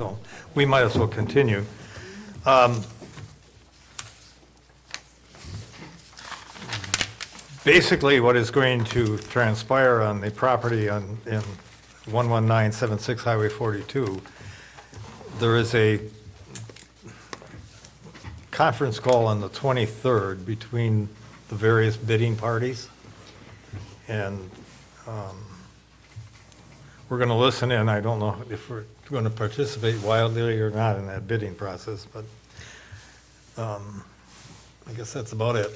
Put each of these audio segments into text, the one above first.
So we might as well continue. Basically, what is going to transpire on the property in 11976 Highway 42, there is a conference call on the 23rd between the various bidding parties. And we're going to listen in. I don't know if we're going to participate wildly or not in that bidding process, but I guess that's about it.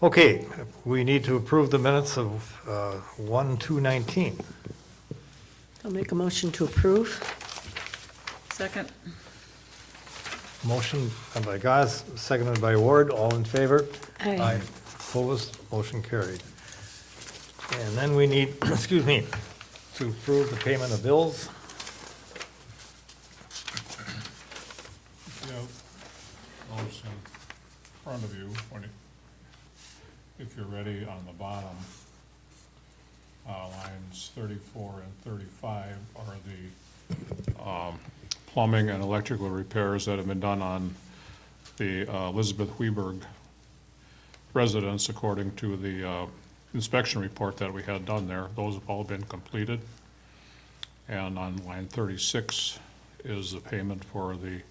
Okay, we need to approve the minutes of 1/2/19. I'll make a motion to approve. Second. Motion by Gaz, seconded by Ward. All in favor? Aye. Opposed? Motion carried. And then we need, excuse me, to approve the payment of bills. You have those in front of you, if you're ready, on the bottom, lines 34 and 35 are the plumbing and electrical repairs that have been done on the Elizabeth Weberg residence according to the inspection report that we had done there. Those have all been completed. And on line 36 is the payment for the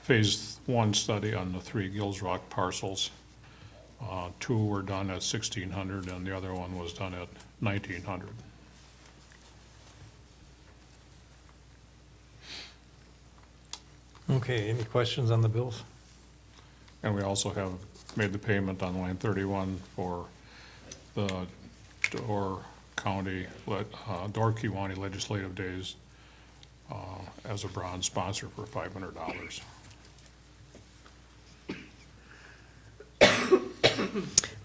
Phase 1 study on the 3 Gills Rock parcels. 2 were done at $1,600 and the other one was done at $1,900. Okay, any questions on the bills? And we also have made the payment on line 31 for the Door Kiwanee Legislative Days as a bronze sponsor for $500.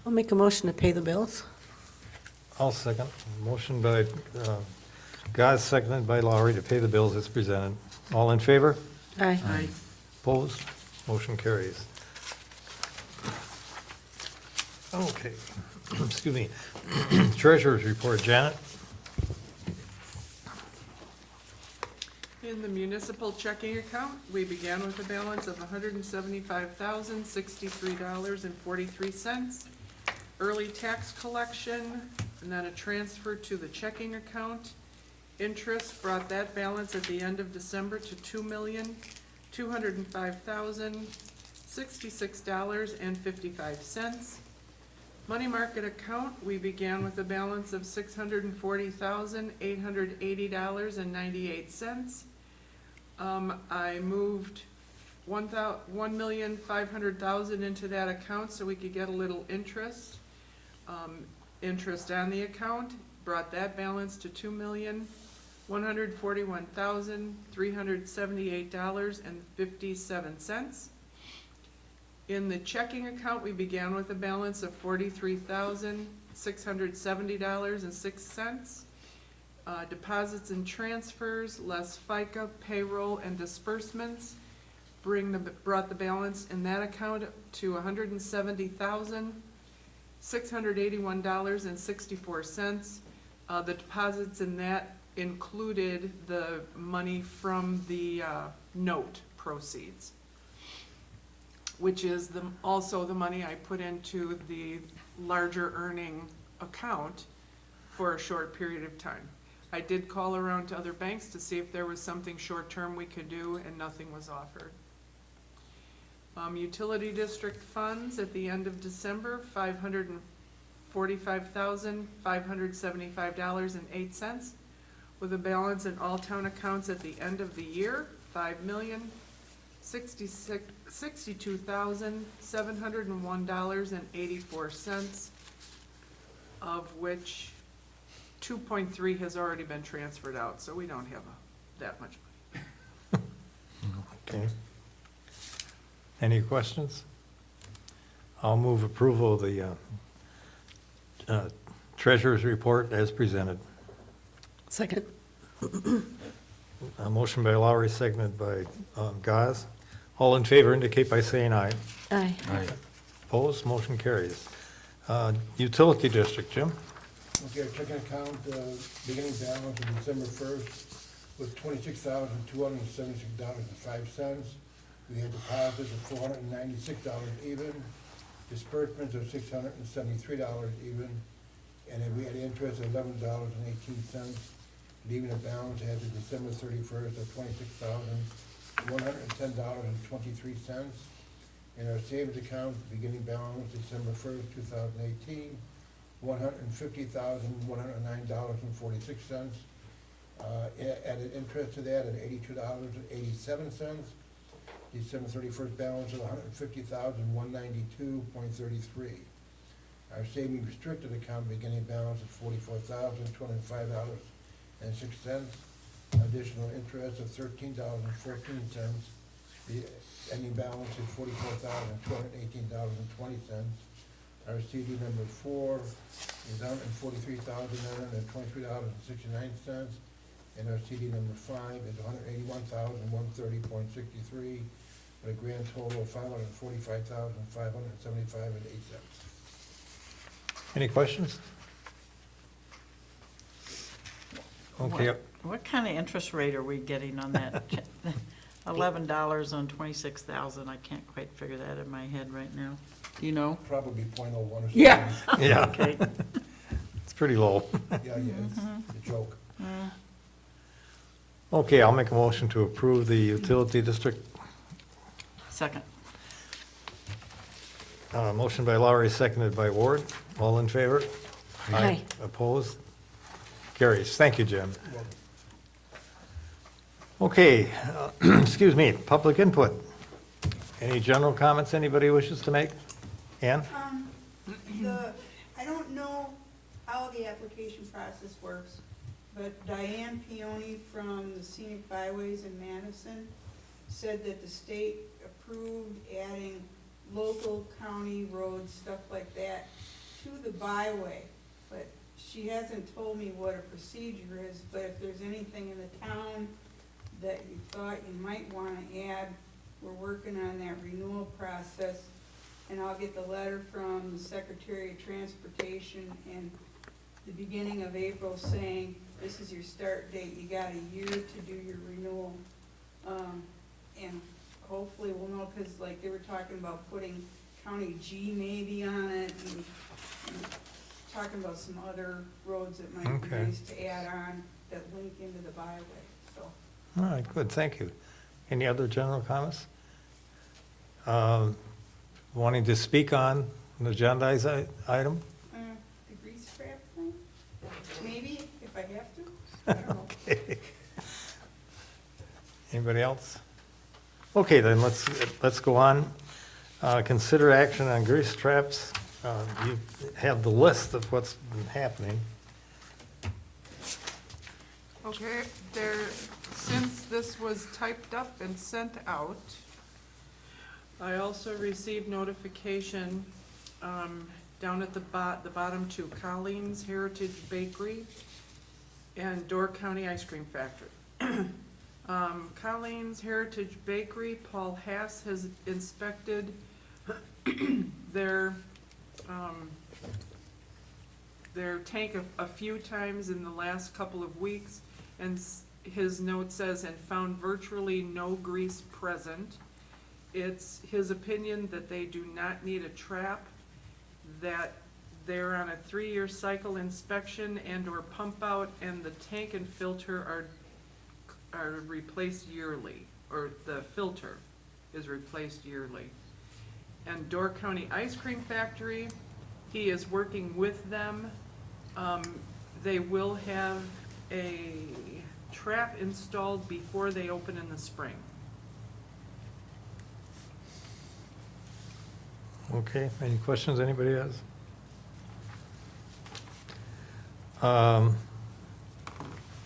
I'll make a motion to pay the bills. I'll second. Motion by Gaz, seconded by Lowry to pay the bills as presented. All in favor? Aye. Aye. Opposed? Motion carries. Okay, excuse me. Treasurer's report, Janet? In the municipal checking account, we began with a balance of $175,063.43. Early tax collection, and then a transfer to the checking account. Interest brought that balance at the end of December to $2,205,066.55. Money market account, we began with a balance of $640,880.98. I moved $1,500,000 into that account so we could get a little interest. Interest on the account brought that balance to $2,141,378.57. In the checking account, we began with a balance of $43,670.06. Deposits and transfers, less FICA, payroll, and disbursements brought the balance in that account to $170,681.64. The deposits in that included the money from the note proceeds, which is also the money I put into the larger earning account for a short period of time. I did call around to other banks to see if there was something short-term we could do, and nothing was offered. Utility district funds at the end of December, $545,575.08, with a balance in all town accounts at the end of the year, $5,062,701.84, of which 2.3 has already been transferred out, so we don't have that much money. Okay. Any questions? I'll move approval of the treasurer's report as presented. Second. A motion by Lowry, seconded by Gaz. All in favor indicate by saying aye. Aye. Opposed? Motion carries. Utility district, Jim? Okay, our checking account, beginning balance of December 1st was $26,276.05. We had deposits of $496 even, disbursements of $673 even, and then we had interest of $11.18, leaving a balance as of December 31st of $26,110.23. In our savings account, beginning balance December 1st, 2018, $150,109.46. Added interest to that at $82.87. December 31st balance of $150,192.33. Our savings restricted account beginning balance of $44,205.06. Additional interest of $13.14. The ending balance is $44,218.20. Our CD number 4 is $143,923.69. And our CD number 5 is $181,130.63, with a grand total of $545,575.08. Any questions? Okay, What kind of interest rate are we getting on that? $11 on 26,000, I can't quite figure that in my head right now. Do you know? Probably .01 or something. Yeah. yeah, Okay. it's pretty low. Yeah, it's a joke. Okay, I'll make a motion to approve the utility district. Second. Motion by Lowry, seconded by Ward. All in favor? Aye. Opposed? Carries. Thank you, Jim. Well, Okay, excuse me, public input. Any general comments anybody wishes to make? Ann? I don't know how the application process works, but Diane Peony from the Scenic Byways in Madison said that the state approved adding local county roads, stuff like that, to the byway. But she hasn't told me what a procedure is, but if there's anything in the town that you thought you might wanna add, we're working on that renewal process. And I'll get the letter from the Secretary of Transportation in the beginning of April saying, this is your start date, you got a year to do your renewal. And hopefully we'll know, cause like they were talking about putting County G maybe on it, and talking about some other roads that might be Okay. nice to add on that link into the byway, so. All right, good, thank you. Any other general comments? Wanting to speak on an agendized item? The grease trap thing, maybe, if I have to, I don't know. Okay. Anybody else? Okay, then let's go on. Consider action on grease traps. You have the list of what's been happening. Okay, since this was typed up and sent out, I also received notification, down at the bottom two, Colleen's Heritage Bakery and Door County Ice Cream Factory. Colleen's Heritage Bakery, Paul Hass has inspected their tank a few times in the last couple of weeks, and his note says, and found virtually no grease present. It's his opinion that they do not need a trap, that they're on a 3-year cycle inspection and or pump out, and the tank and filter are replaced yearly, or the filter is replaced yearly. And Door County Ice Cream Factory, he is working with them. They will have a trap installed before they open in the spring. Okay, any questions anybody has?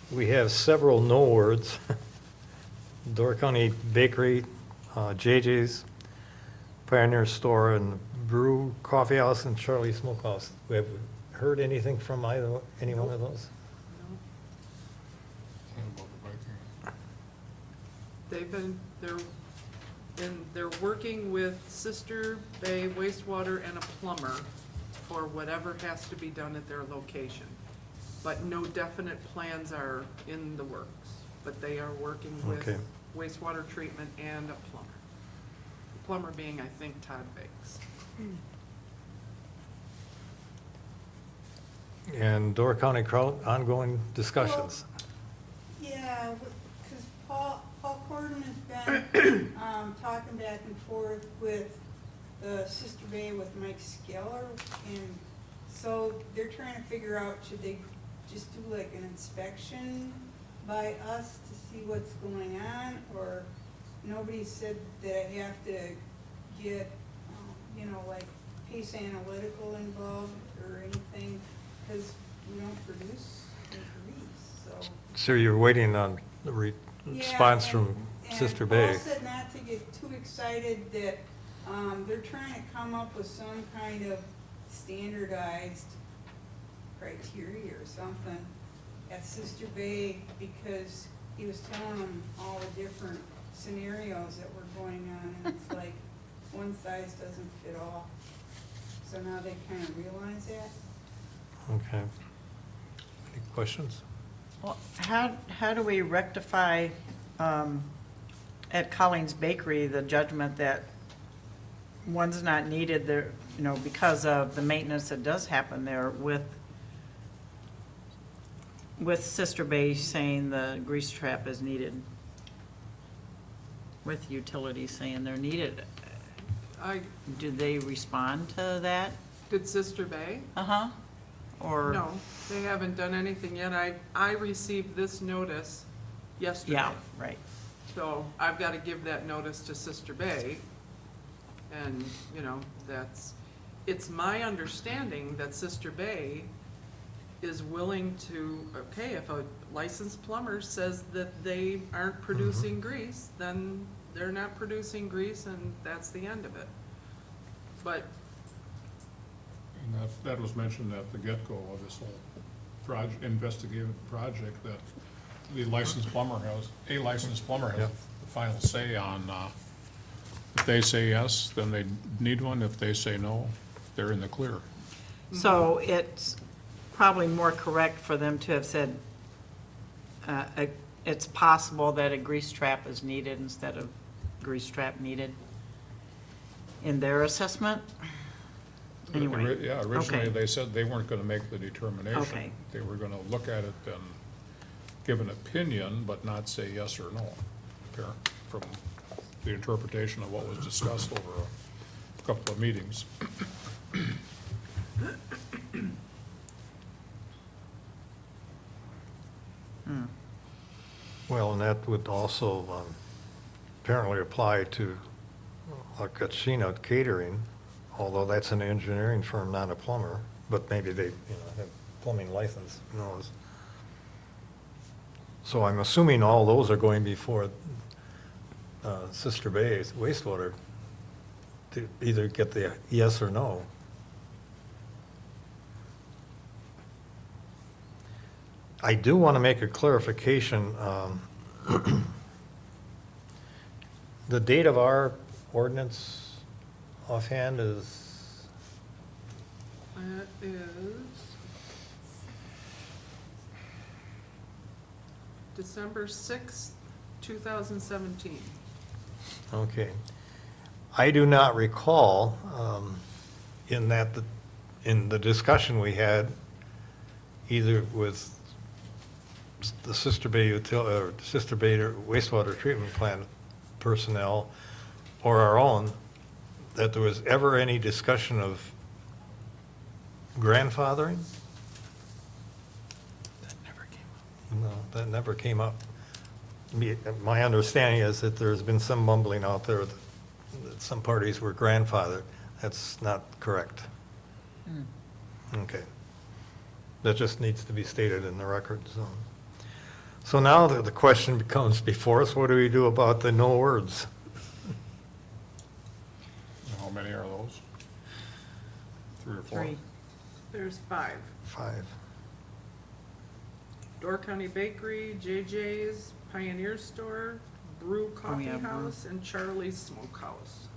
We have several no words. Door County Bakery, JJ's, Pioneer Store, and Brew Coffee House, and Charlie Smokehouse. We have heard anything from any one of those? They're working with Sister Bay Wastewater and a plumber for whatever has to be done at their location. But no definite plans are in the works. but they are working with Okay. wastewater treatment and a plumber. The plumber being, I think, Todd Banks. And Door County crowd, ongoing discussions. Yeah, because Paul Corden has been talking back and forth with the Sister Bay with Mike Skeller, and so they're trying to figure out, should they just do like an inspection by us to see what's going on, or nobody said that I have to get, like Pace Analytical involved or anything, because we don't produce the grease, so. So you're waiting on the response Yeah, from and Sister Bay? Paul said not to get too excited, that they're trying to come up with some kind of standardized criteria or something at Sister Bay, because he was telling them all the different scenarios that were going on, and it's like, one size doesn't fit all. So now they kind of realize that. Okay. Any questions? Well, how do we rectify, at Colleen's Bakery, the judgment that one's not needed there, because of the maintenance that does happen there with Sister Bay saying the grease trap is needed, with utilities saying they're needed? Do they respond to that? Did Sister Bay? Uh-huh. Or? No, they haven't done anything yet. I received this notice yesterday. Yeah, right. So I've got to give that notice to Sister Bay. And, it's my understanding that Sister Bay is willing to, okay, if a licensed plumber says that they aren't producing grease, then they're not producing grease, and that's the end of it. But, And that was mentioned at the get-go of this whole investigative project, that a licensed plumber has Yep. the final say on, if they say yes, then they need one. If they say no, they're in the clear. So it's probably more correct for them to have said, it's possible that a grease trap is needed instead of grease trap needed in their assessment? Anyway. Yeah, originally Okay. they said they weren't gonna make the determination. Okay. They were gonna look at it and give an opinion, but not say yes or no, apparent, from the interpretation of what was discussed over a couple of meetings. Well, and that would also apparently apply to Kachina Catering, although that's an engineering firm, not a plumber, but maybe they, have plumbing license, who knows? So I'm assuming all those are going before Sister Bay's wastewater to either get the yes or no. I do want to make a clarification. The date of our ordinance offhand is, that is December 6th, 2017. okay. I do not recall in the discussion we had, either with the Sister Bay wastewater treatment plant personnel or our own, that there was ever any discussion of grandfathering? That never came up. No, that never came up. My understanding is that there's been some mumbling out there that some parties were grandfathered. That's not correct. Okay. That just needs to be stated in the record, so. So now the question becomes before us, what do we do about the no words? How many are those? 3 or 4? 3. There's 5. 5. Door County Bakery, JJ's, Pioneer Store, Brew Coffee yeah, Brew. House, and Charlie's Smokehouse.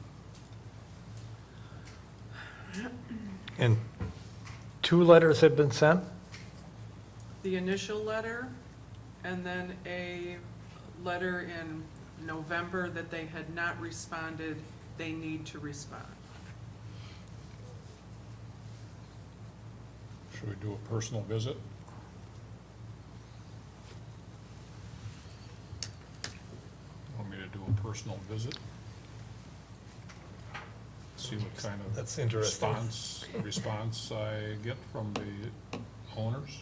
And 2 letters have been sent? The initial letter, and then a letter in November that they had not responded, they need to respond. Should we do a personal visit? Want me to do a personal visit? See what kind of That's interesting. response I get from the owners?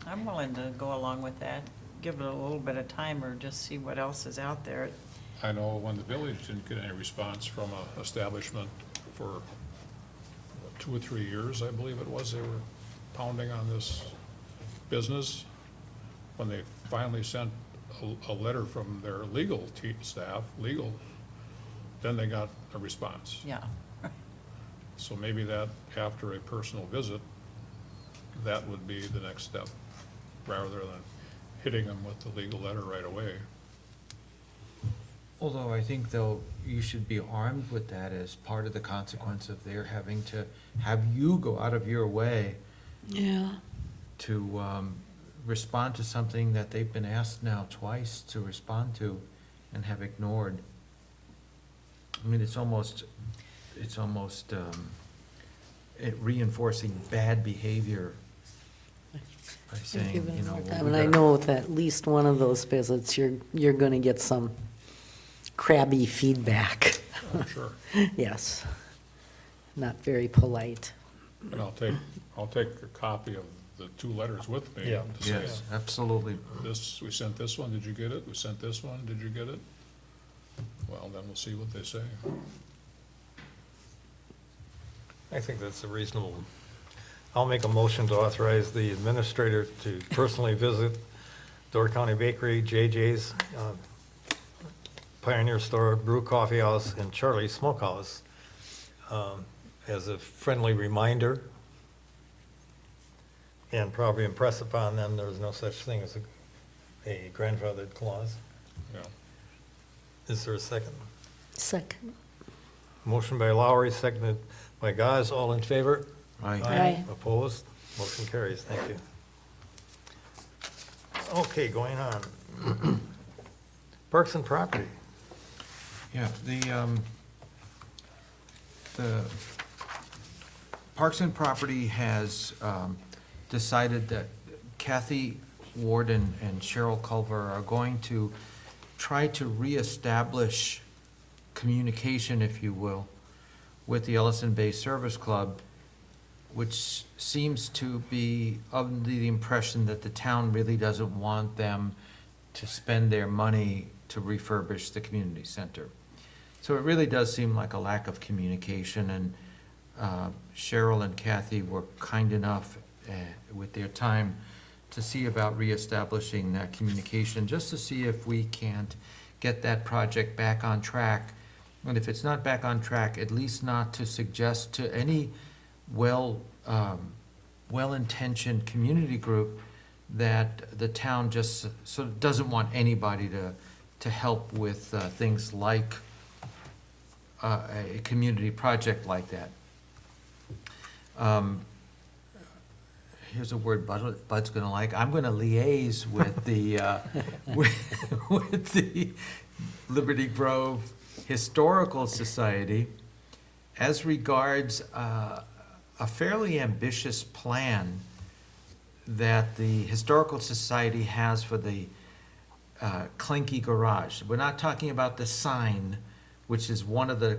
I'm willing to go along with that, give it a little bit of time or just see what else is out there. I know when the village didn't get any response from a establishment for what, 2 or 3 years, I believe it was, they were pounding on this business. When they finally sent a letter from their legal staff, then they got a response. Yeah. So maybe that, after a personal visit, that would be the next step, rather than hitting them with the legal letter right away. Although I think though, you should be armed with that as part of the consequence of their having to have you go out of your way Yeah. to respond to something that they've been asked now twice to respond to and have ignored. I mean, it's almost it reinforcing bad behavior by saying, Given you know. more well, time. we And I gotta- know with at least one of those visits, you're gonna get some crabby feedback. Oh, sure. Yes. Not very polite. And I'll take a copy of the 2 letters with me. Yeah. To say, Yes, absolutely. we sent this one, did you get it? We sent this one, did you get it? Well, then we'll see what they say. I think that's a reasonable, I'll make a motion to authorize the administrator to personally visit Door County Bakery, JJ's, Pioneer Store, Brew Coffee House, and Charlie's Smokehouse, as a friendly reminder, and probably impress upon them there is no such thing as a grandfathered clause. Yeah. Is there a second? Second. Motion by Lowry, seconded by Gaz, all in favor? Aye. Opposed? Motion carries, thank you. Okay, going on. Parks and Property. Yeah, the Parks and Property has decided that Kathy Warden and Cheryl Culver are going to try to reestablish communication, if you will, with the Ellison Bay Service Club, which seems to be of the impression that the town really doesn't want them to spend their money to refurbish the community center. So it really does seem like a lack of communication, and Cheryl and Kathy were kind enough with their time to see about reestablishing that communication, just to see if we can't get that project back on track. And if it's not back on track, at least not to suggest to any well-intentioned community group that the town just sort of doesn't want anybody to help with things like a community project like that. Here's a word Bud's gonna like. I'm gonna liaise with the, with the Liberty Grove Historical Society as regards a fairly ambitious plan that the Historical Society has for the Clinky Garage. We're not talking about the sign, which is one of the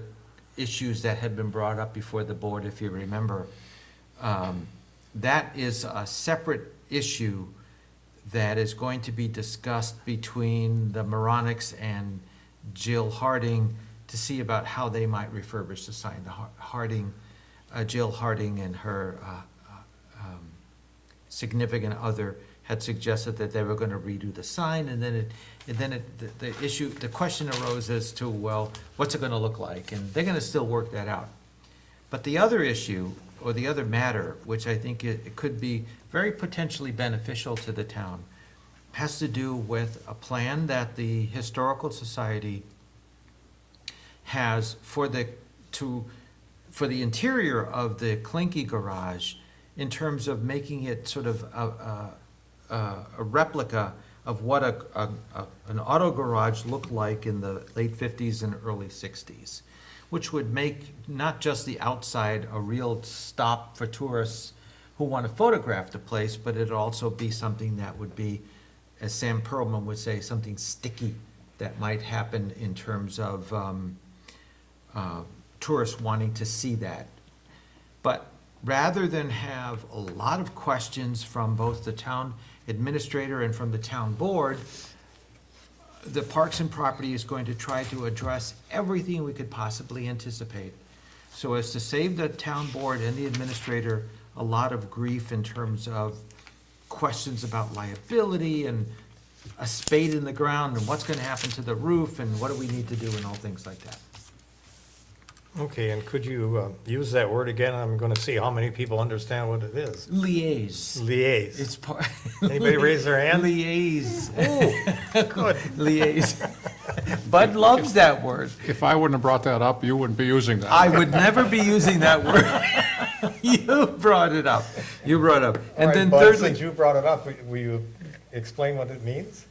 issues that had been brought up before the board, if you remember. That is a separate issue that is going to be discussed between the Moronics and Jill Harding to see about how they might refurbish the sign. Jill Harding and her significant other had suggested that they were going to redo the sign, and then the question arose as to, well, what's it going to look like? And they're going to still work that out. But the other issue, or the other matter, which I think it could be very potentially beneficial to the town, has to do with a plan that the Historical Society has for the interior of the Clinky Garage, in terms of making it sort of a replica of what an auto garage looked like in the late 50s and early 60s, which would make not just the outside a real stop for tourists who want to photograph the place, but it'd also be something that would be, as Sam Perlman would say, something sticky that might happen in terms of tourists wanting to see that. But rather than have a lot of questions from both the town administrator and from the town board, the Parks and Property is going to try to address everything we could possibly anticipate, so as to save the town board and the administrator a lot of grief in terms of questions about liability and a spade in the ground and what's gonna happen to the roof and what do we need to do and all things like that. Okay, and could you use that word again? I'm going to see how many people understand what it is. Liaise. Liaise. It's part. Anybody raise their hand? Liaise. Oh, good. Liaise. Bud loves that word. If I wouldn't have brought that up, you wouldn't be using that. I would never be using that word. You brought it up. You brought it up. All And right, then Bud, thirdly, since you brought it up, will you explain what it means?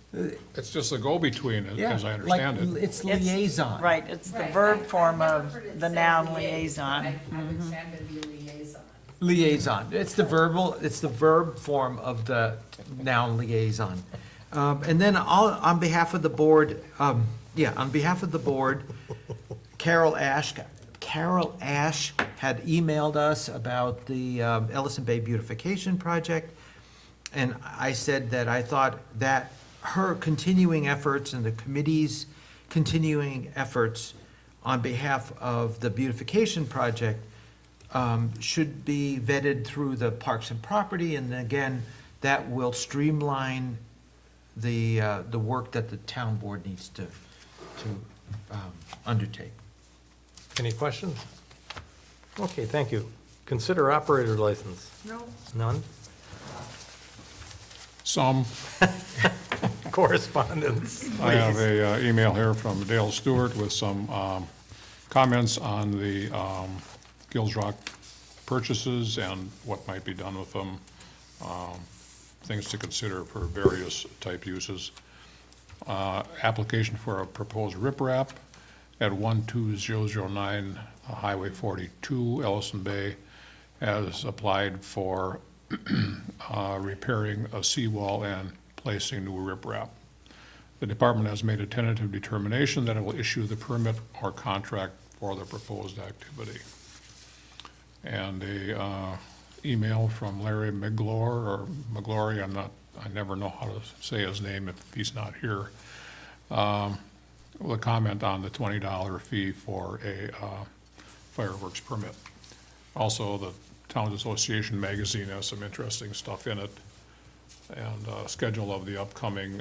It's just a go-between, yeah, as I like, understand it. it's liaison. Right, it's the Right, verb I- form I've of heard it the say noun liaison. I understand it to be liaison. Liaison. It's the verb form of the noun liaison. And then on behalf of the board, on behalf of the board, Carol Ash had emailed us about the Ellison Bay Beautification Project. And I said that I thought that her continuing efforts and the committee's continuing efforts on behalf of the beautification project should be vetted through the Parks and Property, and again, that will streamline the work that the town board needs to undertake. Any questions? Okay, thank you. Consider operator license. No, None? Some, Correspondence, I have please. a email here from Dale Stewart with some comments on the Gills Rock purchases and what might be done with them, things to consider for various type uses. Application for a proposed riprap at 12009 Highway 42, Ellison Bay, has applied for repairing a seawall and placing new riprap. The department has made a tentative determination that it will issue the permit or contract for the proposed activity. And a email from Larry McGlure, or McGlory, I never know how to say his name if he's not here, with a comment on the $20 fee for a fireworks permit. Also, the Towns Association magazine has some interesting stuff in it, and schedule of the upcoming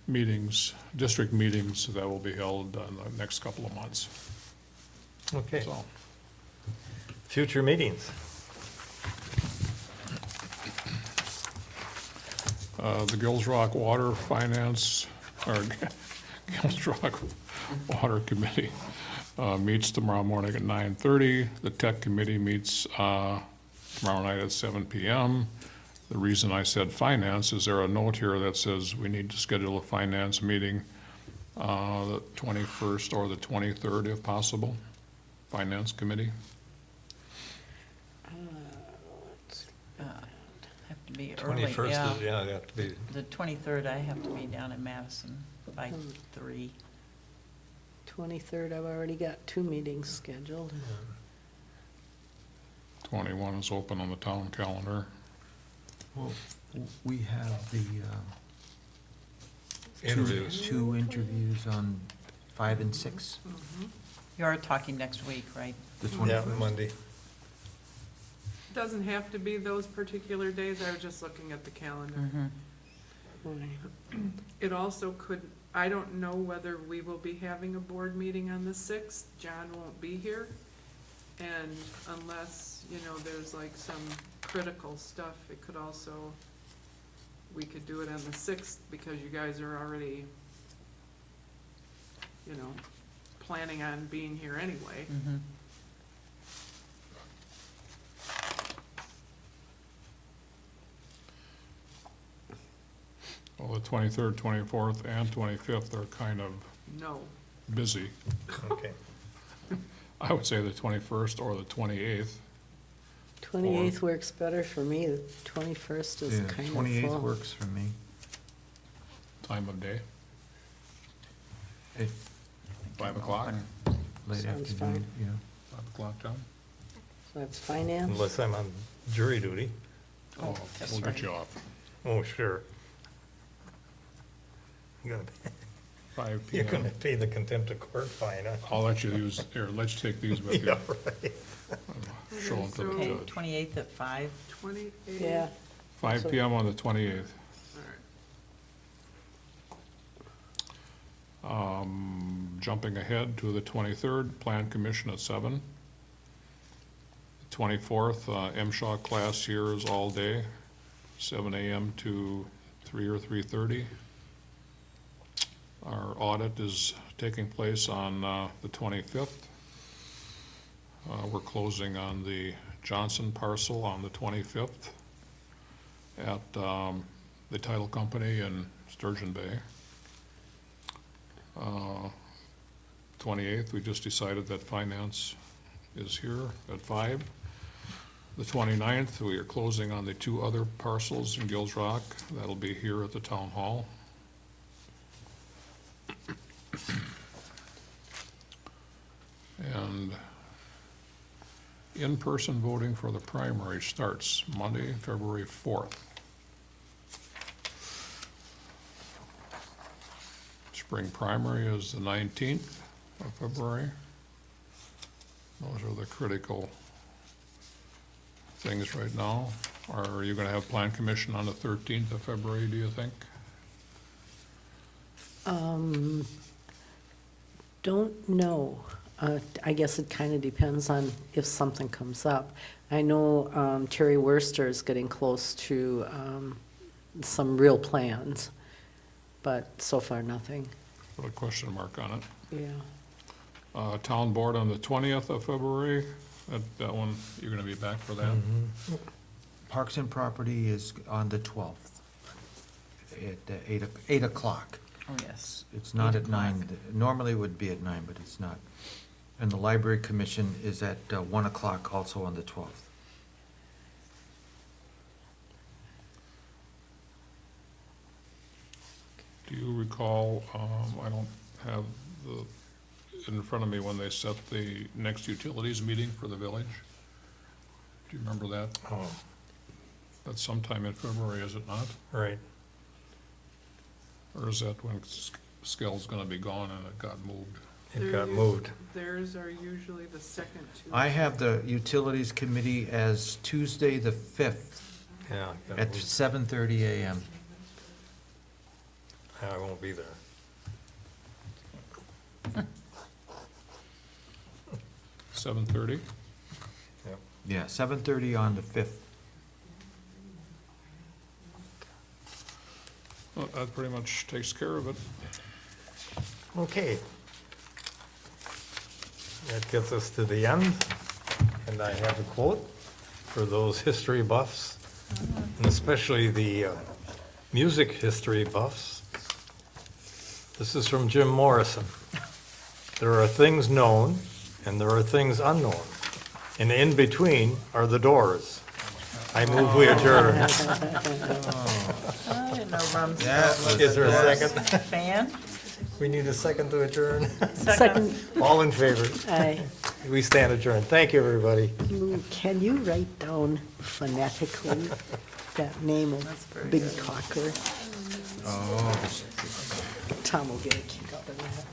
meetings, district meetings that will be held in the next couple of months. Okay, So, future meetings. the Gills Rock Water Finance, or Gills Rock Water Committee meets tomorrow morning at 9:30. The Tech Committee meets tomorrow night at 7 p.m. The reason I said finance is there a note here that says we need to schedule a finance meeting the 21st or the 23rd if possible, Finance Committee. Have to be early, 21st yeah. is, yeah, they have to be, The 23rd, I have to be down in Madison by 3. 23rd, I've already got 2 meetings scheduled. 21 is open on the town calendar. Well, we have the interviews. 2 interviews on 5 and 6, You're talking next week, right? the Yeah, 21st. Monday. doesn't have to be those particular days, I was just looking at the calendar. It also could, I don't know whether we will be having a board meeting on the 6th, John won't be here. And unless, there's like some critical stuff, it could also, we could do it on the 6th because you guys are already, planning on being here anyway. Mhm. Well, Well, the 23rd, 24th, and 25th are kind of No. busy. Okay. I would say the 21st or the 28th. 28th works better for me, the 21st is Yeah, kind of 28th full. works for me. Time of day, It- 5 o'clock, Late Sounds afternoon, fine. yeah. 5 o'clock, John? So that's finance. Unless I'm on jury duty. Oh, that's we'll get right. you off. Oh, sure. You're gonna, 5 you're gonna PM. pay the contempt of court fine, huh? I'll let you use, here, let's take these with you. Yeah, right. Show them to the Okay, judge. 28th at 5. 28th? Yeah, 5 PM on the 28th. All right. Jumping ahead to the 23rd, Plan Commission at 7. 24th, M-Shaw class here is all day, 7 AM to 3 or 3:30. Our audit is taking place on the 25th. We're closing on the Johnson parcel on the 25th at the title company in Sturgeon Bay. 28th, we just decided that finance is here at 5. The 29th, we are closing on the 2 other parcels in Gills Rock. That'll be here at the town hall. And in-person voting for the primary starts Monday, February 4th. Spring primary is the 19th of February. Those are the critical things right now. Are you gonna have plan commission on the 13th of February, do you think? don't know. I guess it kind of depends on if something comes up. I know Terry Worster is getting close to some real plans, but so far, nothing. Put a question mark on it. Yeah. Town board on the 20th of February, that one, you're gonna be back for that? Parks and Property is on the 12th at 8 o'clock. Oh, yes. It's not 8 at 9. Normally it would be at 9, but it's not. And the Library Commission is at 1 o'clock also on the 12th. Do you recall, I don't have in front of me when they set the next utilities meeting for the village? Do you remember that? Oh, That's sometime in February, is it not? right. Or is that when Skell's gonna be gone and it got moved? It got moved. Theirs are usually the second Tuesday. I have the Utilities Committee as Tuesday, the 5th, Yeah. it got at moved. 7:30 a.m. I won't be there. 7:30? Yeah, 7:30 on the 5th. Well, that pretty much takes care of it. Okay. That gets us to the end, and I have a quote for those history buffs, and especially the music history buffs. This is from Jim Morrison. There are things known, and there are things unknown, and in between are the doors. I move we adjourn. I didn't know Rumsfeld was Is there a Doors second? fan. We need a second to adjourn. Second, All in favor? We stand adjourned. Thank you, everybody. Lou, can you write down phonetically that name of Big Talker? Oh, Tom will get a kick out of that.